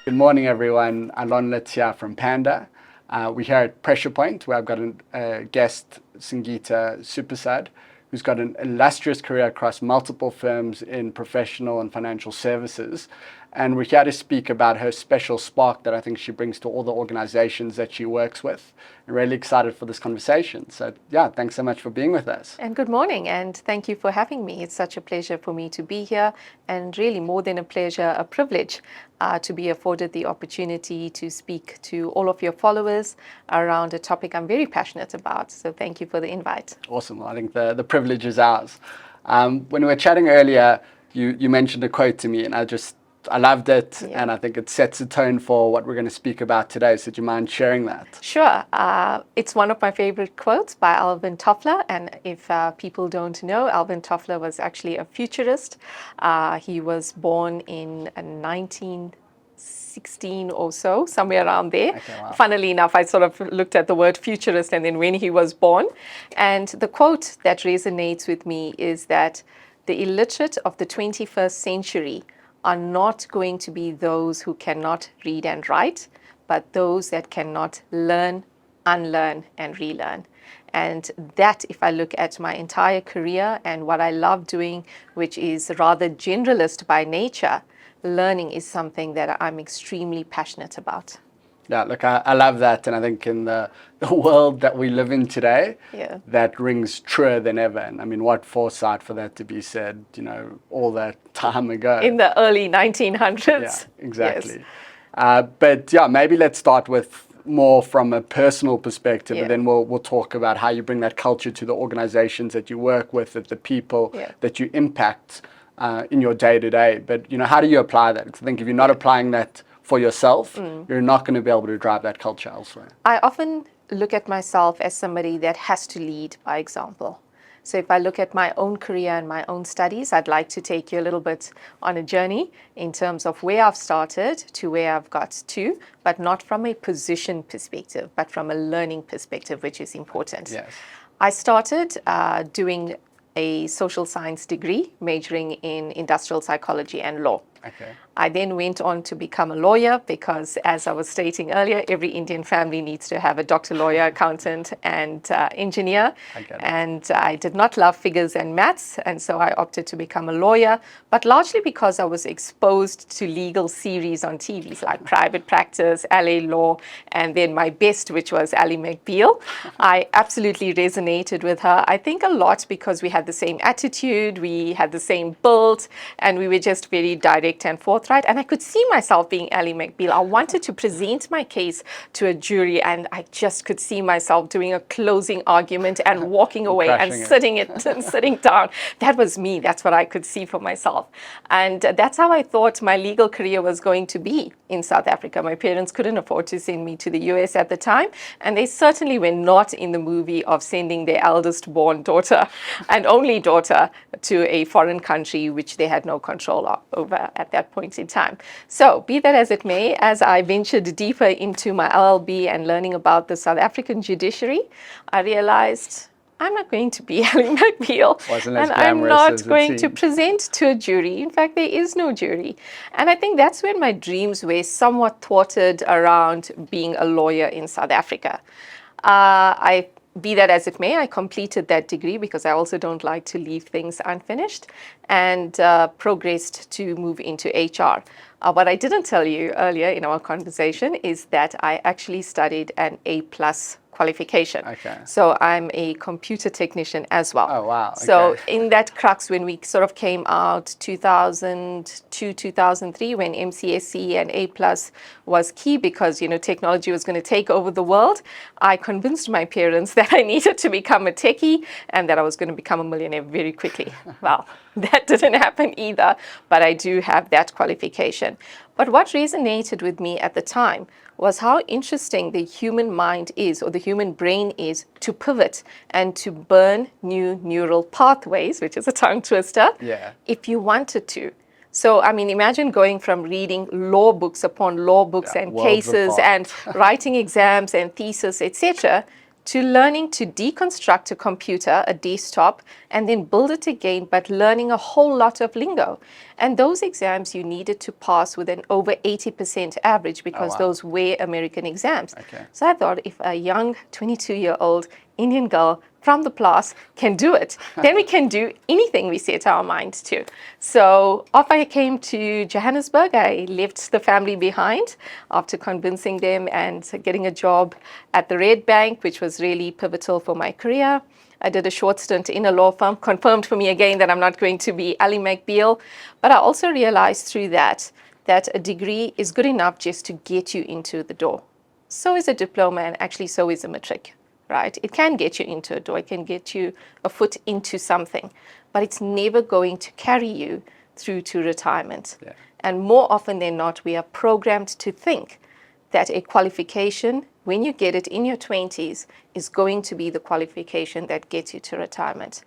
Good morning, everyone. Alon and here from Panda. We're here at Pressure Point, where I've got a guest, Sungeetha Sewpersad, who's got an illustrious career across multiple firms in professional and financial services. And we're here to speak about her special spark that I think she brings to all the organizations that she works with. I'm really excited for this conversation. So, yeah, thanks so much for being with us. And good morning, and thank you for having me. It's such a pleasure for me to be here, and really more than a pleasure, a privilege to be afforded the opportunity to speak to all of your followers around a topic I'm very passionate about. So thank you for the invite. Awesome. Well, I think the privilege is ours. When we were chatting earlier, you mentioned a quote to me, and I loved it, and I think it sets a tone for what we're going to speak about today. So do you mind sharing that? Sure. It's one of my favorite quotes by Alvin Toffler, and if people don't know, Alvin Toffler was actually a futurist. He was born in 1916 or so, somewhere around there. Okay, wow. Funnily enough, I sort of looked at the word futurist and then when he was born. And the quote that resonates with me is that the illiterate of the 21st century are not going to be those who cannot read and write, but those that cannot learn, unlearn, and relearn. And that, if I look at my entire career and what I love doing, which is rather generalist by nature, learning is something that I'm extremely passionate about. Yeah, look, I love that. And I think in the world that we live in today, that rings truer than ever. And I mean, what foresight for that to be said, all that time ago. In the early 1900s. Yeah, exactly. Yes. But yeah, maybe let's start with more from a personal perspective, and then we'll talk about how you bring that culture to the organizations that you work with, the people that you impact in your day-to-day. But, how do you apply that? Because I think if you're not applying that for yourself, you're not going to be able to drive that culture elsewhere. I often look at myself as somebody that has to lead by example. So if I look at my own career and my own studies, I'd like to take you a little bit on a journey in terms of where I've started to where I've got to, but not from a position perspective, but from a learning perspective, which is important. Yes. I started doing a social science degree, majoring in industrial psychology and law. Okay. I then went on to become a lawyer because, as I was stating earlier, every Indian family needs to have a doctor, lawyer, accountant, and engineer. And I did not love figures and maths, and so I opted to become a lawyer, but largely because I was exposed to legal series on TVs like Private Practice, LA Law, and then my best, which was Ally McBeal. I absolutely resonated with her. I think a lot because we had the same attitude, we had the same build, and we were just very direct and forthright, and I could see myself being Ally McBeal. I wanted to present my case to a jury, and I just could see myself doing a closing argument and walking away and sitting down. That was me. That's what I could see for myself. And that's how I thought my legal career was going to be in South Africa. My parents couldn't afford to send me to the US at the time, and they certainly were not in the movie of sending their eldest born daughter and only daughter to a foreign country which they had no control over at that point in time. So be that as it may, as I ventured deeper into my LLB and learning about the South African judiciary, I realized I'm not going to be Ally McBeal, and I'm not going to present to a jury. In fact, there is no jury. And I think that's when my dreams were somewhat thwarted around being a lawyer in South Africa. Be that as it may, I completed that degree because I also don't like to leave things unfinished, and progressed to move into HR. What I didn't tell you earlier in our conversation is that I actually studied an A+ qualification. Okay. So I'm a computer technician as well. Oh, wow. Okay. So in that crux, when we sort of came out 2002, 2003, when MCSE and A+ was key because, technology was going to take over the world, I convinced my parents that I needed to become a techie and that I was going to become a millionaire very quickly. Well, that didn't happen either, but I do have that qualification. But what resonated with me at the time was how interesting the human mind is, or the human brain is, to pivot and to burn new neural pathways, which is a tongue twister, if you wanted to. So, I mean, imagine going from reading law books upon law books and cases and writing exams and thesis, etc., to learning to deconstruct a computer, a desktop, and then build it again, but learning a whole lot of lingo. And those exams you needed to pass with an over 80% average because those were American exams. Okay. So I thought if a young 22-year-old Indian girl from the Plaas can do it, then we can do anything we set our minds to. So off I came to Johannesburg. I left the family behind after convincing them and getting a job at the Red Bank, which was really pivotal for my career. I did a short stint in a law firm, confirmed for me again that I'm not going to be Ally McBeal. But I also realized through that a degree is good enough just to get you into the door. So is a diploma, and actually so is a matric. Right? It can get you into a door, it can get you a foot into something, but it's never going to carry you through to retirement. Yeah. And more often than not, we are programmed to think that a qualification, when you get it in your 20s, is going to be the qualification that gets you to retirement.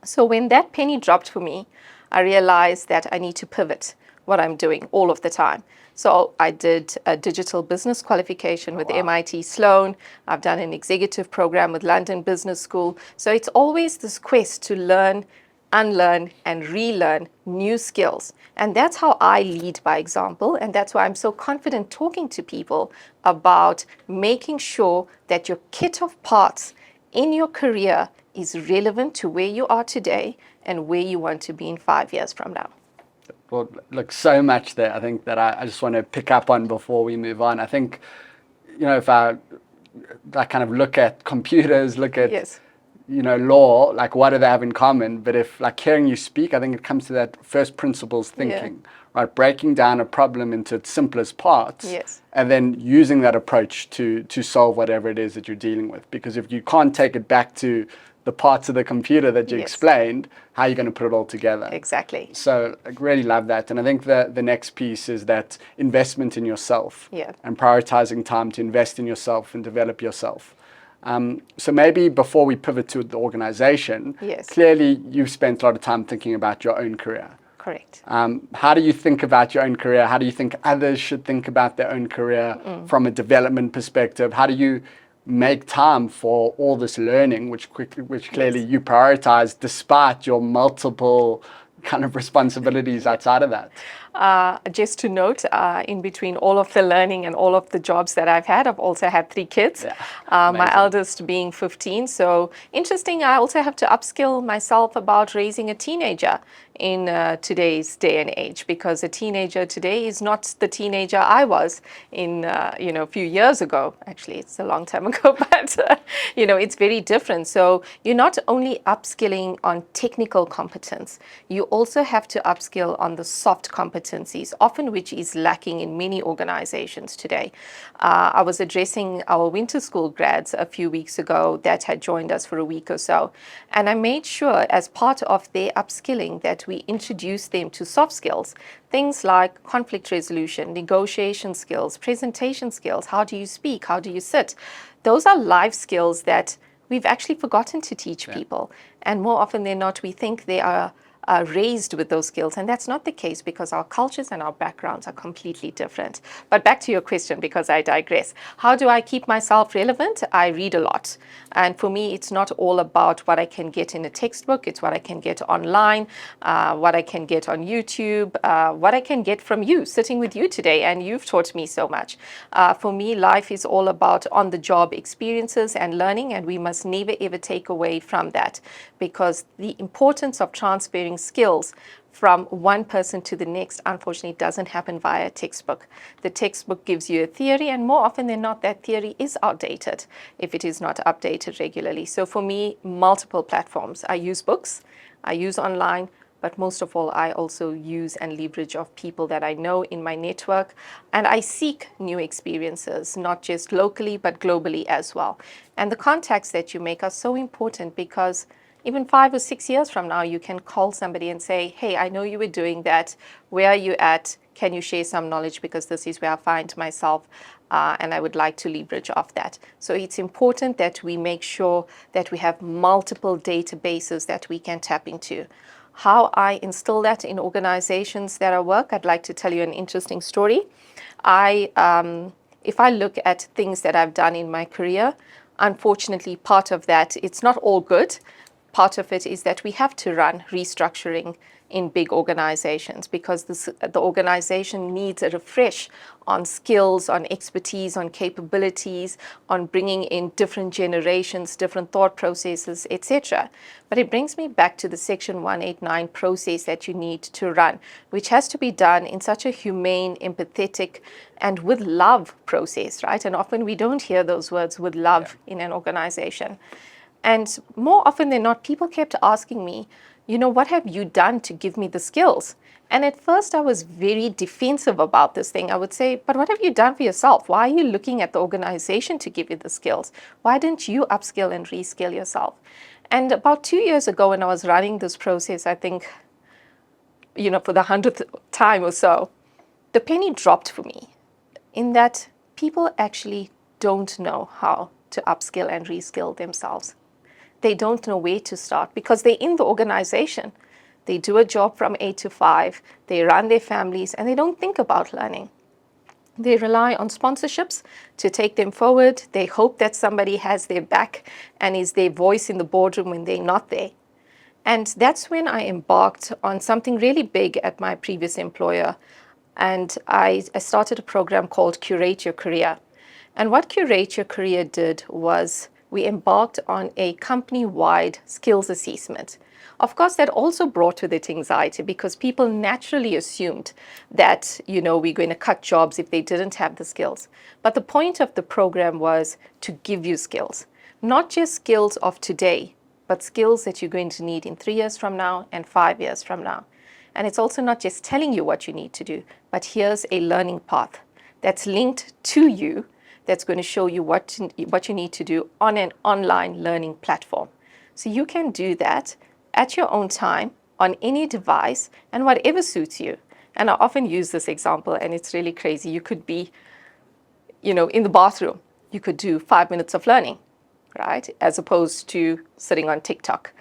So when that penny dropped for me, I realized that I need to pivot what I'm doing all of the time. So I did a digital business qualification with MIT Sloan. I've done an executive program with London Business School. So it's always this quest to learn, unlearn, and relearn new skills. And that's how I lead by example. And that's why I'm so confident talking to people about making sure that your kit of parts in your career is relevant to where you are today and where you want to be in 5 years from now. Well, look, so much there, I think, that I just want to pick up on before we move on. I think, if I kind of look at computers, look at, Yes. Law, like what do they have in common? But if, like, hearing you speak, I think it comes to that first principles thinking, right? Breaking down a problem into its simplest parts. Yes. And then using that approach to solve whatever it is that you're dealing with. Because if you can't take it back to the parts of the computer that you explained, how are you going to put it all together? Exactly. So I really love that. And I think the next piece is that investment in yourself and prioritizing time to invest in yourself and develop yourself. So maybe before we pivot to the organization, clearly you've spent a lot of time thinking about your own career. Correct. How do you think about your own career? How do you think others should think about their own career from a development perspective? How do you make time for all this learning, which clearly you prioritize despite your multiple kind of responsibilities outside of that? Just to note, in between all of the learning and all of the jobs that I've had, I've also had 3 kids, my eldest being 15. So interesting, I also have to upskill myself about raising a teenager in today's day and age, because a teenager today is not the teenager I was in, a few years ago. Actually, it's a long time ago, but, it's very different. So you're not only upskilling on technical competence, you also have to upskill on the soft competencies, often which is lacking in many organizations today. I was addressing our winter school grads a few weeks ago that had joined us for a week or so, and I made sure as part of their upskilling that we introduce them to soft skills, things like conflict resolution, negotiation skills, presentation skills, how do you speak, how do you sit. Those are life skills that we've actually forgotten to teach people. And more often than not, we think they are raised with those skills. And that's not the case, because our cultures and our backgrounds are completely different. But back to your question, because I digress. How do I keep myself relevant? I read a lot. And for me, it's not all about what I can get in a textbook. It's what I can get online, what I can get on YouTube, what I can get from you, sitting with you today. And you've taught me so much. For me, life is all about on-the-job experiences and learning, and we must never, ever take away from that, because the importance of transferring skills from one person to the next, unfortunately, doesn't happen via a textbook. The textbook gives you a theory, and more often than not, that theory is outdated if it is not updated regularly. So for me, multiple platforms. I use books, I use online, but most of all, I also use and leverage of people that I know in my network, and I seek new experiences, not just locally, but globally as well. And the contacts that you make are so important, because even 5 or 6 years from now, you can call somebody and say, hey, I know you were doing that. Where are you at? Can you share some knowledge? Because this is where I find myself, and I would like to leverage off that. So it's important that we make sure that we have multiple databases that we can tap into. How I instill that in organizations that I work, I'd like to tell you an interesting story. If I look at things that I've done in my career, unfortunately, part of that, it's not all good. Part of it is that we have to run restructuring in big organizations because the organization needs a refresh on skills, on expertise, on capabilities, on bringing in different generations, different thought processes, etc. But it brings me back to the Section 189 process that you need to run, which has to be done in such a humane, empathetic, and with love process, right? And often we don't hear those words, with love, in an organization. And more often than not, people kept asking me, what have you done to give me the skills? And at first I was very defensive about this thing. I would say, but what have you done for yourself? Why are you looking at the organization to give you the skills? Why didn't you upskill and reskill yourself? And about 2 years ago, when I was running this process, I think, for the 100th time or so, the penny dropped for me in that people actually don't know how to upskill and reskill themselves. They don't know where to start because they're in the organization. They do a job from 8 to 5, they run their families, and they don't think about learning. They rely on sponsorships to take them forward. They hope that somebody has their back and is their voice in the boardroom when they're not there. And that's when I embarked on something really big at my previous employer. And I started a program called Curate Your Career. And what Curate Your Career did was we embarked on a company-wide skills assessment. Of course, that also brought with it anxiety because people naturally assumed that, we're going to cut jobs if they didn't have the skills. But the point of the program was to give you skills, not just skills of today, but skills that you're going to need in 3 years from now and 5 years from now. And it's also not just telling you what you need to do, but here's a learning path that's linked to you that's going to show you what you need to do on an online learning platform. So you can do that at your own time, on any device, and whatever suits you. And I often use this example, and it's really crazy. You could be, in the bathroom. You could do 5 minutes of learning, right? As opposed to sitting on TikTok,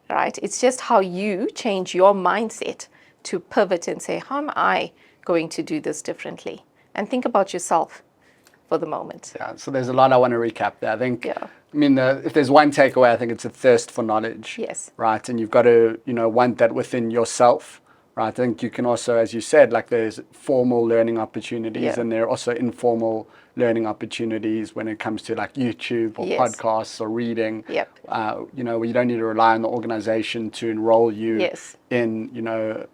right? It's just how you change your mindset to pivot and say, how am I going to do this differently? And think about yourself for the moment. Yeah, so there's a lot I want to recap there. I think, if there's one takeaway, I think it's a thirst for knowledge. Yes. Right, and you've got to, want that within yourself. Right, I think you can also, as you said, there's formal learning opportunities and there are also informal learning opportunities when it comes to YouTube or podcasts or reading. Yep. Where you don't need to rely on the organization to enroll you in,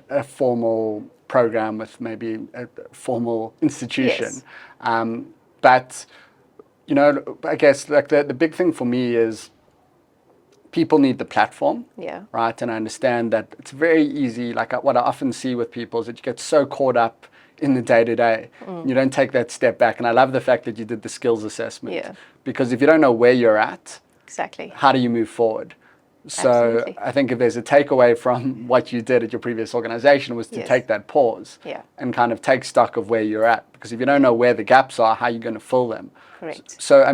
a formal program with maybe a formal institution. But, I guess the big thing for me is people need the platform, right? And I understand that it's very easy. What I often see with people is that you get so caught up in the day-to-day. You don't take that step back. And I love the fact that you did the skills assessment. Because if you don't know where you're at, how do you move forward? So Absolutely. I think if there's a takeaway from what you did at your previous organization was to take that pause and kind of take stock of where you're at. Because if you don't know where the gaps are, how are you going to fill them? Correct. So,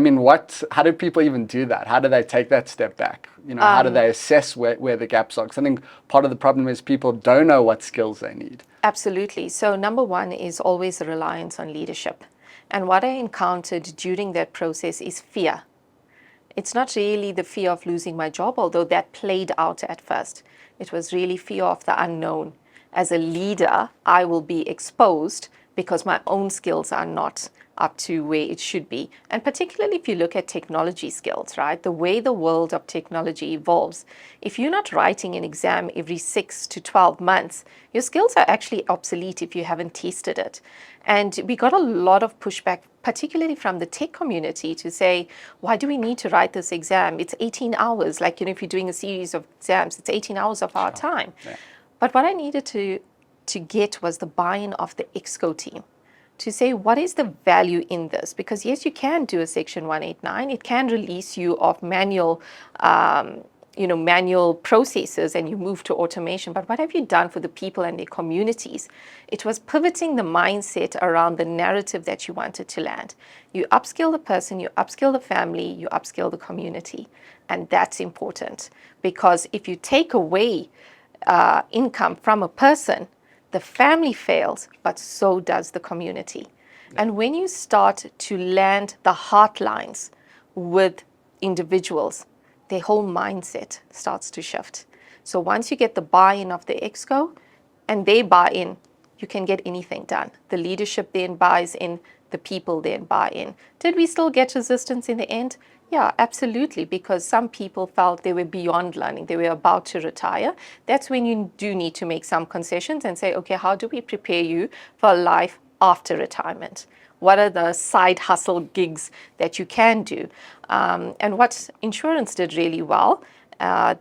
how do people even do that? How do they take that step back? How do they assess where the gaps are? Because I think part of the problem is people don't know what skills they need. Absolutely. So number one is always a reliance on leadership. And what I encountered during that process is fear. It's not really the fear of losing my job, although that played out at first. It was really fear of the unknown. As a leader, I will be exposed because my own skills are not up to where it should be. And particularly if you look at technology skills, right? The way the world of technology evolves, if you're not writing an exam every 6 to 12 months, your skills are actually obsolete if you haven't tested it. And we got a lot of pushback, particularly from the tech community, to say, why do we need to write this exam? It's 18 hours. If you're doing a series of exams, it's 18 hours of our time. But what I needed to get was the buy-in of the EXCO team to say, what is the value in this? Because yes, you can do a Section 189. It can release you of manual processes and you move to automation. But what have you done for the people and their communities? It was pivoting the mindset around the narrative that you wanted to land. You upskill the person, you upskill the family, you upskill the community. And that's important because if you take away income from a person, the family fails, but so does the community. And when you start to land the heartlines with individuals, their whole mindset starts to shift. So once you get the buy-in of the exco and they buy in, you can get anything done. The leadership then buys in, the people then buy in. Did we still get resistance in the end? Yeah, absolutely, because some people felt they were beyond learning, they were about to retire. That's when you do need to make some concessions and say, okay, how do we prepare you for a life after retirement? What are the side hustle gigs that you can do? And what insurance did really well,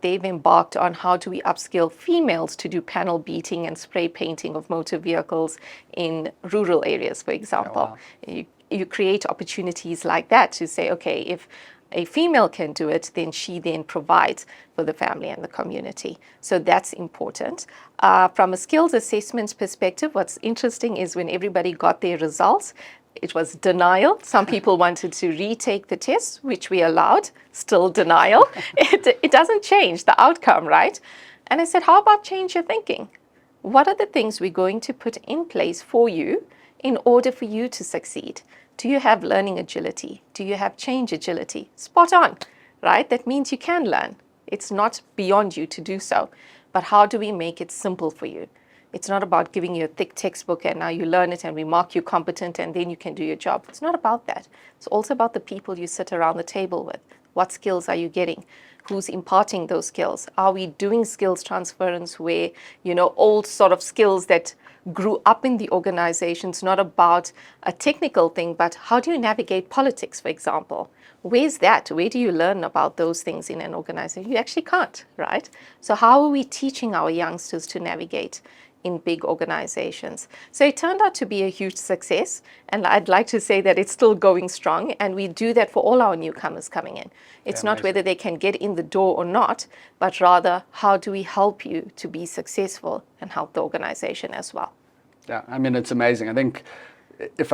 they've embarked on how do we upskill females to do panel beating and spray painting of motor vehicles in rural areas, for example. Oh, wow. You create opportunities like that to say, okay, if a female can do it, then she then provides for the family and the community. So that's important. From a skills assessment perspective, what's interesting is when everybody got their results, it was denial. Some people wanted to retake the test, which we allowed, still denial. It doesn't change the outcome, right? And I said, how about change your thinking? What are the things we're going to put in place for you in order for you to succeed? Do you have learning agility? Do you have change agility? Spot on, right? That means you can learn. It's not beyond you to do so. But how do we make it simple for you? It's not about giving you a thick textbook and now you learn it and we mark you competent and then you can do your job. It's not about that. It's also about the people you sit around the table with. What skills are you getting? Who's imparting those skills? Are we doing skills transference where, old sort of skills that grew up in the organizations, not about a technical thing, but how do you navigate politics, for example? Where's that? Where do you learn about those things in an organization? You actually can't, right? So how are we teaching our youngsters to navigate in big organizations? So it turned out to be a huge success, and I'd like to say that it's still going strong, and we do that for all our newcomers coming in. It's not whether they can get in the door or not, but rather how do we help you to be successful and help the organization as well. Yeah, I mean, it's amazing. I think if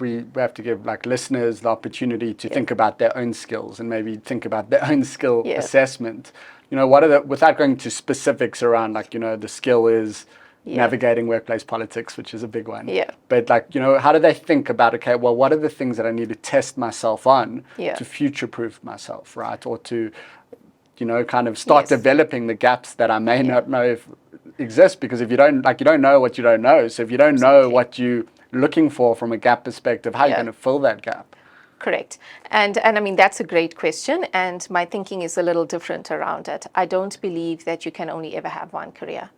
we have to give listeners the opportunity to think about their own skills and maybe think about their own skill assessment, what are without going to specifics around the skill is navigating workplace politics, which is a big one. Yeah. But how do they think about, okay, well, what are the things that I need to test myself on to future-proof myself, right? Or to, kind of start developing the gaps that I may not know if exist, because if you don't know what you don't know. So if you don't know what you're looking for from a gap perspective, how are you going to fill that gap? Correct. And I mean, that's a great question. And my thinking is a little different around it. I don't believe that you can only ever have one career.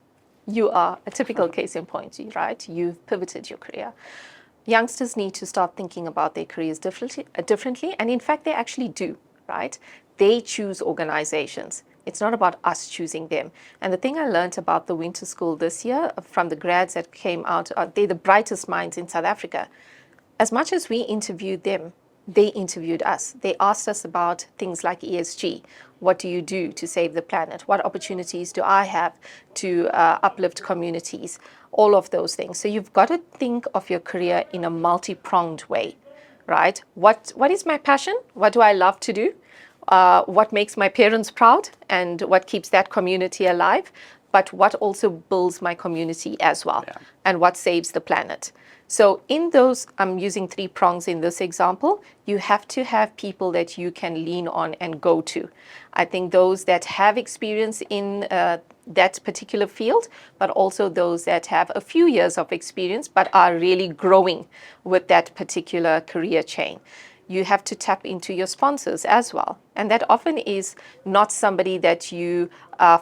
You are a typical case in point, right? You've pivoted your career. Youngsters need to start thinking about their careers differently. And in fact, they actually do, right? They choose organizations. It's not about us choosing them. And the thing I learned about the winter school this year from the grads that came out, they're the brightest minds in South Africa. As much as we interviewed them, they interviewed us. They asked us about things like ESG. What do you do to save the planet? What opportunities do I have to uplift communities? All of those things. So you've got to think of your career in a multi-pronged way, right? What is my passion? What do I love to do? What makes my parents proud and what keeps that community alive, but what also builds my community as well, and what saves the planet. So in those, I'm using 3 prongs in this example, you have to have people that you can lean on and go to. I think those that have experience in that particular field, but also those that have a few years of experience, but are really growing with that particular career chain. You have to tap into your sponsors as well. And that often is not somebody that you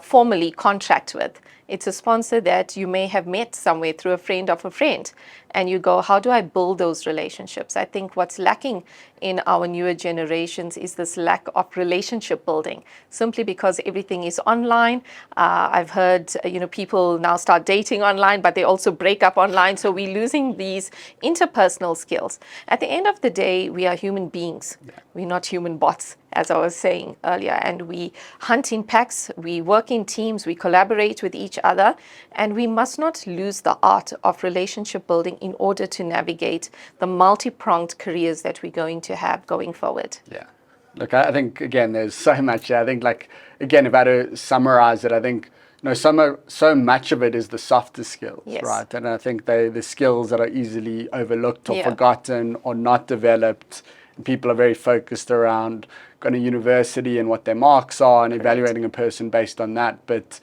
formally contract with. It's a sponsor that you may have met somewhere through a friend of a friend. And you go, how do I build those relationships? I think what's lacking in our newer generations is this lack of relationship building, simply because everything is online. I've heard, people now start dating online, but they also break up online. So we're losing these interpersonal skills. At the end of the day, we are human beings. We're not human bots, as I was saying earlier. And we hunt in packs, we work in teams, we collaborate with each other, and we must not lose the art of relationship building in order to navigate the multi-pronged careers that we're going to have going forward. Yeah. Look, I think, again, there's so much. I think, again, if I had to summarize it, I think, so much of it is the softer skills, right? And I think the skills that are easily overlooked or forgotten or not developed People are very focused around going to university and what their marks are and evaluating a person based on that. But,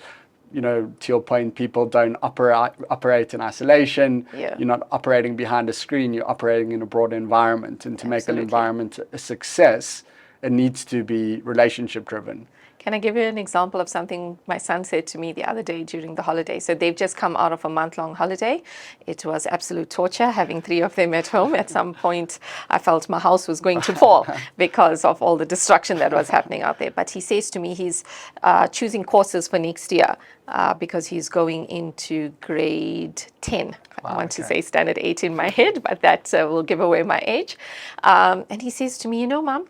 you know, to your point, people don't operate in isolation. Yeah. You're not operating behind a screen. You're operating in a broader environment. And to make an environment a success, it needs to be relationship driven. Can I give you an example of something my son said to me the other day during the holiday? So they've just come out of a month-long holiday. It was absolute torture having 3 of them at home. At some point, I felt my house was going to fall because of all the destruction that was happening out there. But he says to me he's choosing courses for next year because he's going into grade 10. I want to say standard 8 in my head, but that will give away my age. And he says to me, you know, Mom,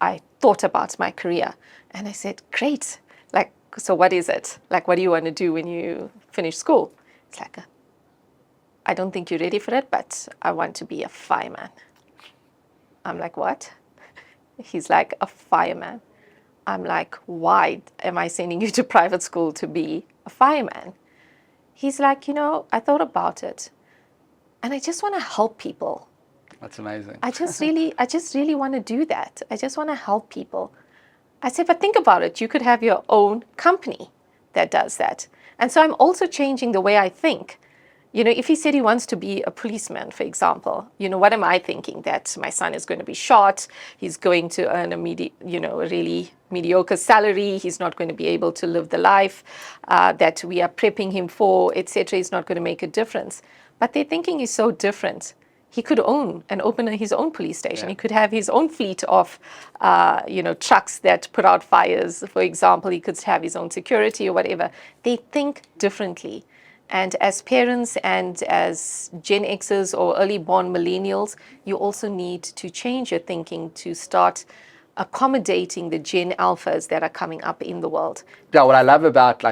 I thought about my career. And I said, great. Like, so what is it? Like, what do you want to do when you finish school? It's like, I don't think you're ready for it, but I want to be a fireman. I'm like, what? He's like, a fireman. I'm like, why am I sending you to private school to be a fireman? He's like, you know, I thought about it. And I just want to help people. That's amazing. I just really want to do that. I just want to help people. I said, but think about it. You could have your own company that does that. And so I'm also changing the way I think. You know, if he said he wants to be a policeman, for example, you know, what am I thinking? That my son is going to be shot. He's going to earn a really mediocre salary. He's not going to be able to live the life that we are prepping him for, etc. Is not going to make a difference. But their thinking is so different. He could own and open his own police station. He could have his own fleet of, trucks that put out fires. For example, he could have his own security or whatever. They think differently. And as parents and as Gen Xers or early born millennials, you also need to change your thinking to start accommodating the Gen Alphas that are coming up in the world. Yeah, what I love about,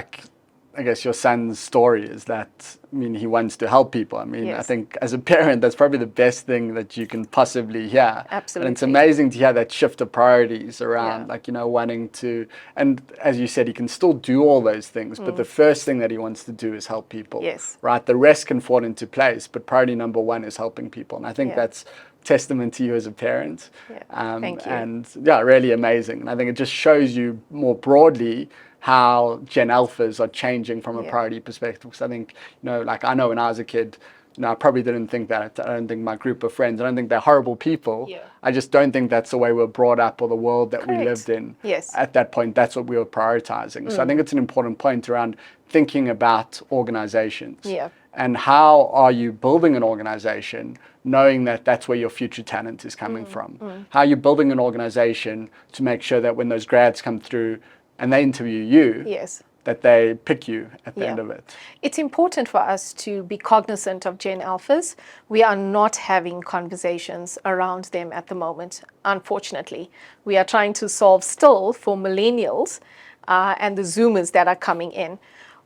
I guess, your son's story is that, I mean, he wants to help people. I mean, I think as a parent, that's probably the best thing that you can possibly hear. Absolutely. And it's amazing to hear that shift of priorities around, wanting to, and as you said, he can still do all those things, but the first thing that he wants to do is help people. Yes. Right? The rest can fall into place, but priority number one is helping people. And I think that's testament to you as a parent. Thank you. And really amazing. And I think it just shows you more broadly how Gen Alphas are changing from a priority perspective. Because I think, I know when I was a kid, I probably didn't think that. I don't think my group of friends, I don't think they're horrible people. Yeah. I just don't think that's the way we were brought up or the world that we lived in. Yes. At that point, that's what we were prioritizing. So I think it's an important point around thinking about organizations. Yeah. And how are you building an organization knowing that that's where your future talent is coming from? How are you building an organization to make sure that when those grads come through and they interview you, that they pick you at the end of it? It's important for us to be cognizant of Gen Alphas. We are not having conversations around them at the moment, unfortunately. We are trying to solve still for millennials and the Zoomers that are coming in.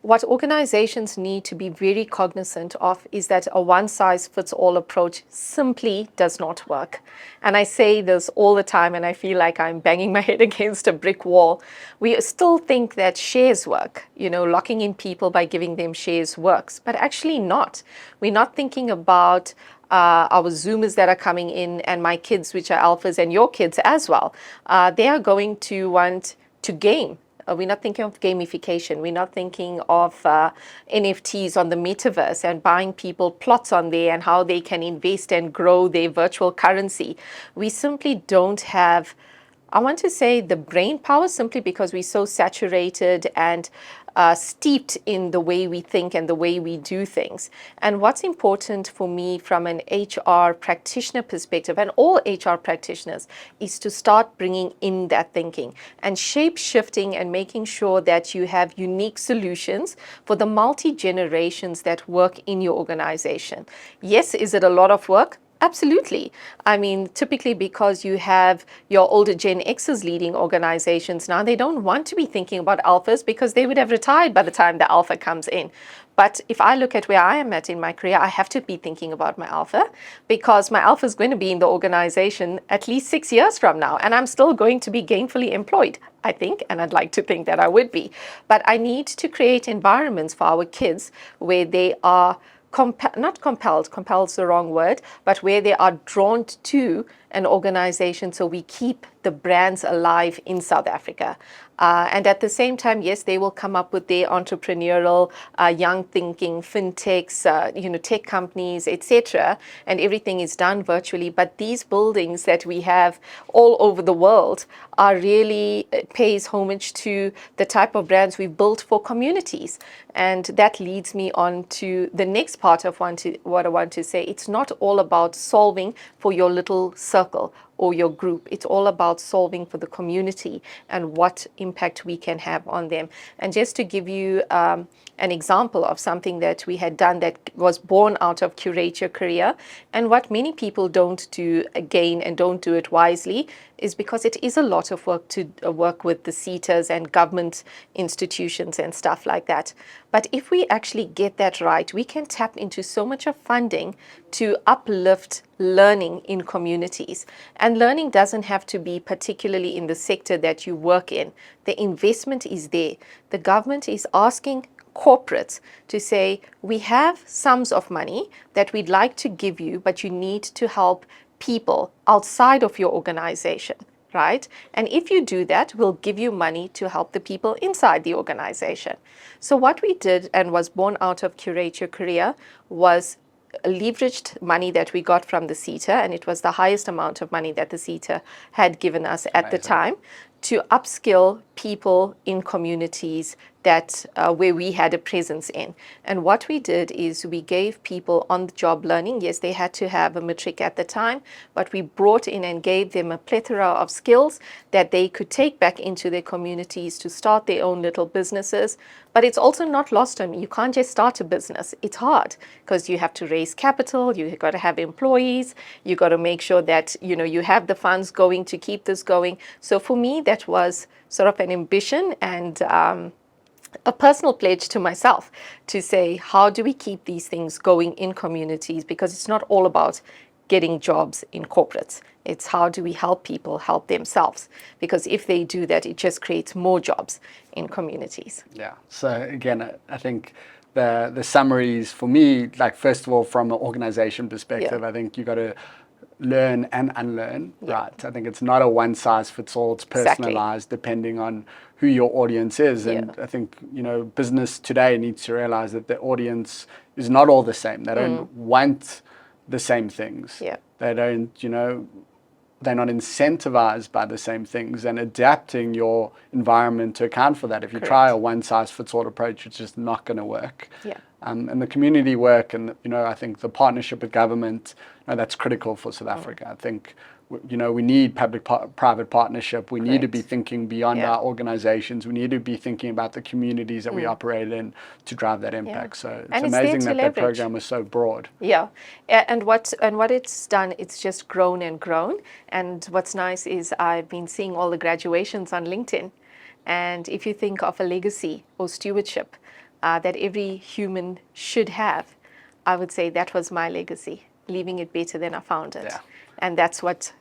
What organizations need to be very cognizant of is that a one-size-fits-all approach simply does not work. And I say this all the time, and I feel like I'm banging my head against a brick wall. We still think that shares work. Locking in people by giving them shares works, but actually not. We're not thinking about our Zoomers that are coming in and my kids, which are alphas, and your kids as well. They are going to want to game. We're not thinking of gamification. We're not thinking of NFTs on the metaverse and buying people plots on there and how they can invest and grow their virtual currency. We simply don't have, I want to say, the brain power, simply because we're so saturated and steeped in the way we think and the way we do things. And what's important for me from an HR practitioner perspective, and all HR practitioners, is to start bringing in that thinking and shape-shifting and making sure that you have unique solutions for the multi-generations that work in your organization. Yes, is it a lot of work? Absolutely. I mean, typically because you have your older Gen Xers leading organizations now, they don't want to be thinking about alphas because they would have retired by the time the alpha comes in. But if I look at where I am at in my career, I have to be thinking about my alpha, because my alpha is going to be in the organization at least 6 years from now, and I'm still going to be gainfully employed, I think, and I'd like to think that I would be. But I need to create environments for our kids where they are not compelled, compelled's the wrong word, but where they are drawn to an organization so we keep the brands alive in South Africa. And at the same time, yes, they will come up with their entrepreneurial, young thinking, fintechs, tech companies, etc. And everything is done virtually. But these buildings that we have all over the world are really pays homage to the type of brands we've built for communities. And that leads me on to the next part of what I want to say. It's not all about solving for your little circle or your group. It's all about solving for the community and what impact we can have on them. And just to give you an example of something that we had done that was born out of Curate Your Career, and what many people don't do again and don't do it wisely is because it is a lot of work to work with the SETAs and government institutions and stuff like that. But if we actually get that right, we can tap into so much of funding to uplift learning in communities. And learning doesn't have to be particularly in the sector that you work in. The investment is there. The government is asking corporates to say, we have sums of money that we'd like to give you, but you need to help people outside of your organization, right? And if you do that, we'll give you money to help the people inside the organization. So what we did, and was born out of Curate Your Career, was leveraged money that we got from the SETA, and it was the highest amount of money that the SETA had given us at the time, to upskill people in communities that where we had a presence in. And what we did is we gave people on-the-job learning. Yes, they had to have a matric at the time, but we brought in and gave them a plethora of skills that they could take back into their communities to start their own little businesses. But it's also not lost on me. You can't just start a business. It's hard because you have to raise capital, you've got to have employees, you've got to make sure that you have the funds going to keep this going. So for me, that was sort of an ambition and a personal pledge to myself to say, how do we keep these things going in communities? Because it's not all about getting jobs in corporates. It's how do we help people help themselves? Because if they do that, it just creates more jobs in communities. Yeah. So again, I think the summaries for me, like first of all, from an organization perspective, I think you got to learn and unlearn, right? I think it's not a one size fits all. It's personalized depending on who your audience is. And I think, business today needs to realize that the audience is not all the same. They don't want the same things. They don't, they're not incentivized by the same things, and adapting your environment to account for that. If you try a one size fits all approach, it's just not going to work. And the community work and, I think the partnership with government, that's critical for South Africa. I think, we need public-private partnership. We need to be thinking beyond our organizations. We need to be thinking about the communities that we operate in to drive that impact. So it's amazing that that program was so broad. And what it's done, it's just grown and grown. And what's nice is I've been seeing all the graduations on LinkedIn. And if you think of a legacy or stewardship that every human should have, I would say that was my legacy, leaving it better than I found it. And that's what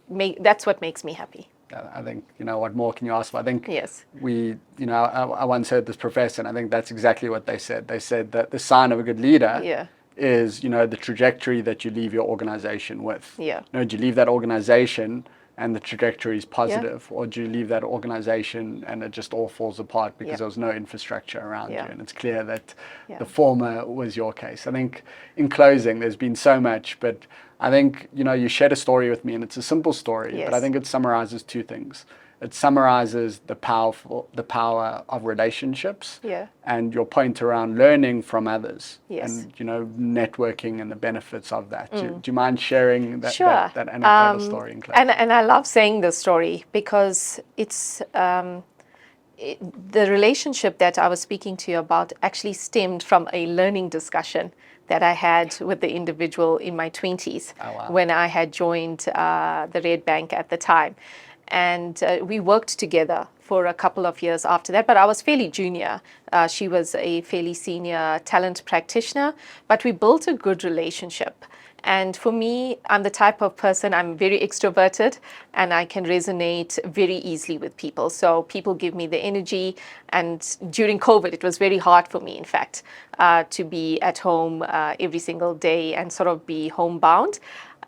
makes me happy. I think, what more can you ask for? I think I once heard this professor, and I think that's exactly what they said. They said that the sign of a good leader is, the trajectory that you leave your organization with. Do you leave that organization and the trajectory is positive, or do you leave that organization and it just all falls apart because there was no infrastructure around you? And it's clear that the former was your case. I think in closing, there's been so much, but I think, you shared a story with me, and it's a simple story, but I think it summarizes two things. It summarizes the power of relationships and your point around learning from others and, networking and the benefits of that. Do you mind sharing that anecdotal story in class? And I love saying this story because it's the relationship that I was speaking to you about actually stemmed from a learning discussion that I had with the individual in my 20s when I had joined the Red Bank at the time. And we worked together for a couple of years after that, but I was fairly junior. She was a fairly senior talent practitioner, but we built a good relationship. And for me, I'm the type of person, I'm very extroverted and I can resonate very easily with people. So people give me the energy. And during COVID, it was very hard for me, in fact, to be at home every single day and sort of be homebound.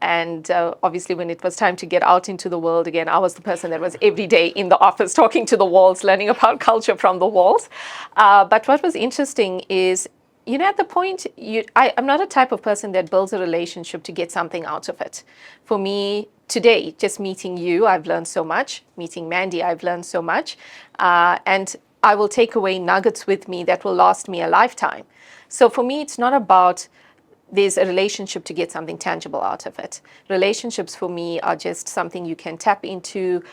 And obviously, when it was time to get out into the world again, I was the person that was every day in the office talking to the walls, learning about culture from the walls. But what was interesting is, at the point, I'm not a type of person that builds a relationship to get something out of it. For me, today, just meeting you, I've learned so much. Meeting Mandy, I've learned so much. And I will take away nuggets with me that will last me a lifetime. So for me, it's not about there's a relationship to get something tangible out of it. Relationships for me are just something you can tap into,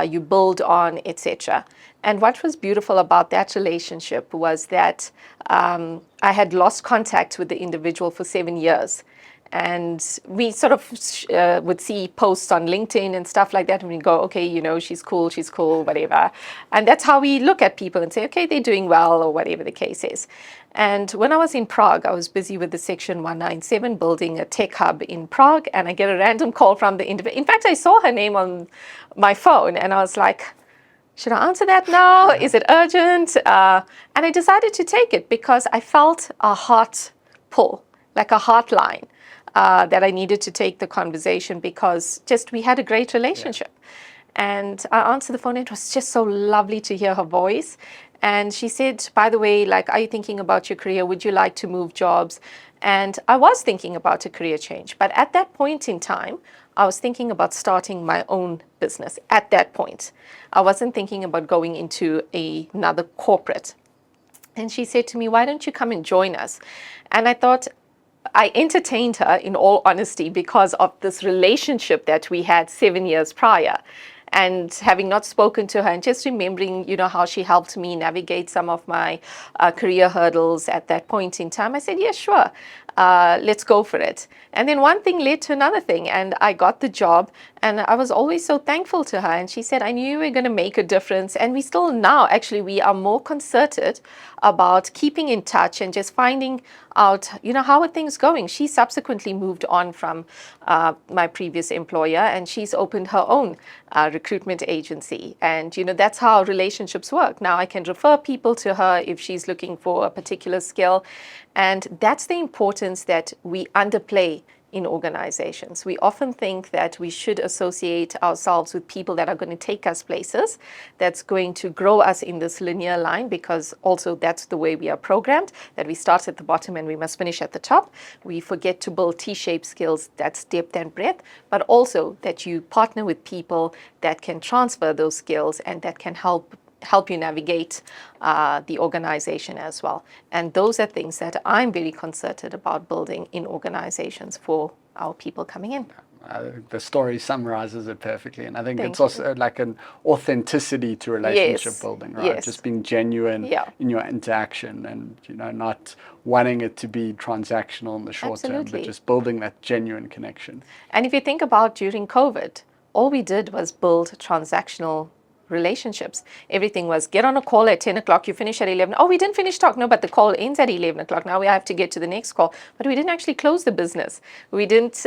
you build on, etc. And what was beautiful about that relationship was that I had lost contact with the individual for 7 years. And we sort of would see posts on LinkedIn and stuff like that, and we go, okay, she's cool, whatever. And that's how we look at people and say, okay, they're doing well, or whatever the case is. And when I was in Prague, I was busy with the Section 197, building a tech hub in Prague, and I get a random call from the individual. In fact, I saw her name on my phone, and I was like, should I answer that now? Is it urgent? And I decided to take it because I felt a heart pull, like a heart line. That I needed to take the conversation because we had a great relationship. Yeah. And I answered the phone. It was just so lovely to hear her voice. And she said, by the way, are you thinking about your career? Would you like to move jobs? And I was thinking about a career change. But at that point in time, I was thinking about starting my own business at that point. I wasn't thinking about going into another corporate. And she said to me, why don't you come and join us? And I thought, I entertained her, in all honesty, because of this relationship that we had 7 years prior. And having not spoken to her and just remembering, how she helped me navigate some of my career hurdles at that point in time, I said, yeah, sure. Let's go for it. And then one thing led to another thing, and I got the job, and I was always so thankful to her. And she said, I knew you were going to make a difference. And we still now, actually, we are more concerted about keeping in touch and just finding out, how are things going. She subsequently moved on from my previous employer, and she's opened her own recruitment agency. And, that's how relationships work. Now I can refer people to her if she's looking for a particular skill. And that's the importance that we underplay in organizations. We often think that we should associate ourselves with people that are going to take us places, that's going to grow us in this linear line, because also that's the way we are programmed, that we start at the bottom and we must finish at the top. We forget to build T-shaped skills, that's depth and breadth, but also that you partner with people that can transfer those skills and that can help you navigate the organization as well. And those are things that I'm very concerted about building in organizations for our people coming in. The story summarizes it perfectly. And I think it's also like an authenticity to relationship building, right? Yes. Just being genuine in your interaction and, not wanting it to be transactional in the short term, but just building that genuine connection. And if you think about during COVID, all we did was build transactional relationships. Everything was get on a call at 10 o'clock, you finish at 11. Oh, we didn't finish talk. No, but the call ends at 11 o'clock. Now we have to get to the next call. But we didn't actually close the business. We didn't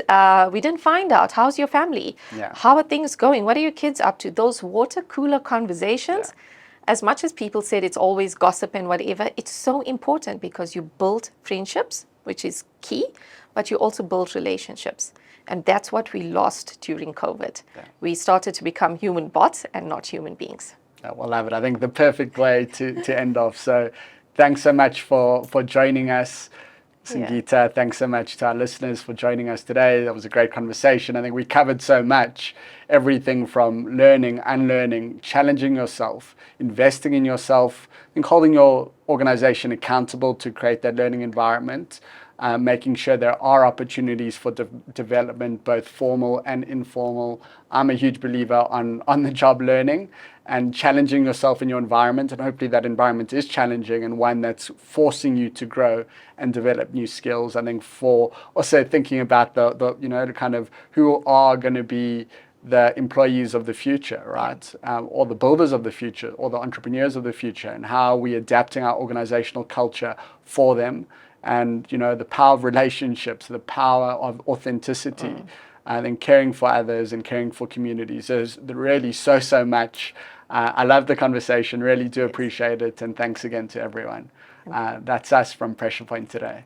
find out, how's your family? Yeah. How are things going? What are your kids up to? Those water cooler conversations. Yeah. As much as people said it's always gossip and whatever, it's so important because you build friendships, which is key, but you also build relationships. And that's what we lost during COVID. Yeah. We started to become human bots and not human beings. We'll have it. I think the perfect way to end off. So thanks so much for joining us, Sungeetha. Yeah. Thanks so much to our listeners for joining us today. That was a great conversation. I think we covered so much, everything from learning, unlearning, challenging yourself, investing in yourself, and holding your organization accountable to create that learning environment. Making sure there are opportunities for development, both formal and informal. I'm a huge believer on the job learning and challenging yourself in your environment, and hopefully that environment is challenging and one that's forcing you to grow and develop new skills. I think for also thinking about the kind of who are going to be the employees of the future, right? Or the builders of the future, or the entrepreneurs of the future, and how we're adapting our organizational culture for them. And, you know, the power of relationships, the power of authenticity, and then caring for others and caring for communities. There's really so much. I love the conversation, really do appreciate it, and thanks again to everyone. That's us from Pressure Point today.